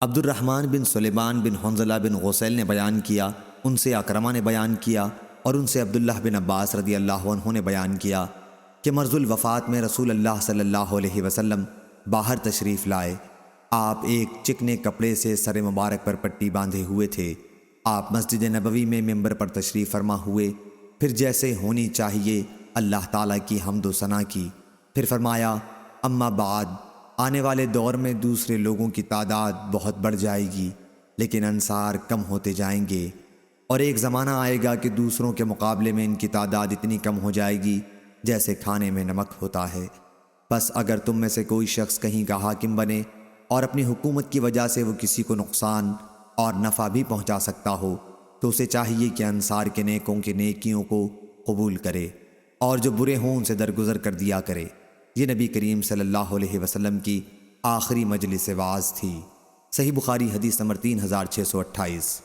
عبد الرحمن بن سلیمان بن حنظلہ بن غسیل نے بیان کیا، ان سے اکرمہ نے بیان کیا اور ان سے عبداللہ بن عباس رضی اللہ عنہ نے بیان کیا کہ مرض الوفات میں رسول اللہ صلی اللہ علیہ وسلم باہر تشریف لائے۔ آپ ایک چکنے کپڑے سے سر مبارک پر پٹی باندھے ہوئے تھے۔ آپ مسجد نبوی میں ممبر پر تشریف فرما ہوئے، پھر جیسے ہونی چاہیے اللہ تعالیٰ کی حمد و ثنا کی، پھر فرمایا اما بعد، آنے والے دور میں دوسرے لوگوں کی تعداد بہت بڑھ جائے گی لیکن انصار کم ہوتے جائیں گے، اور ایک زمانہ آئے گا کہ دوسروں کے مقابلے میں ان کی تعداد اتنی کم ہو جائے گی جیسے کھانے میں نمک ہوتا ہے۔ بس اگر تم میں سے کوئی شخص کہیں کا حاکم بنے اور اپنی حکومت کی وجہ سے وہ کسی کو نقصان اور نفع بھی پہنچا سکتا ہو تو اسے چاہیے کہ انصار کے نیکوں کی نیکیوں کو قبول کرے اور جو برے ہوں ان سے درگزر کر دیا کرے۔ یہ نبی کریم صلی اللہ علیہ وسلم کی آخری مجلس وعظ تھی۔ صحیح بخاری حدیث نمبر 3628۔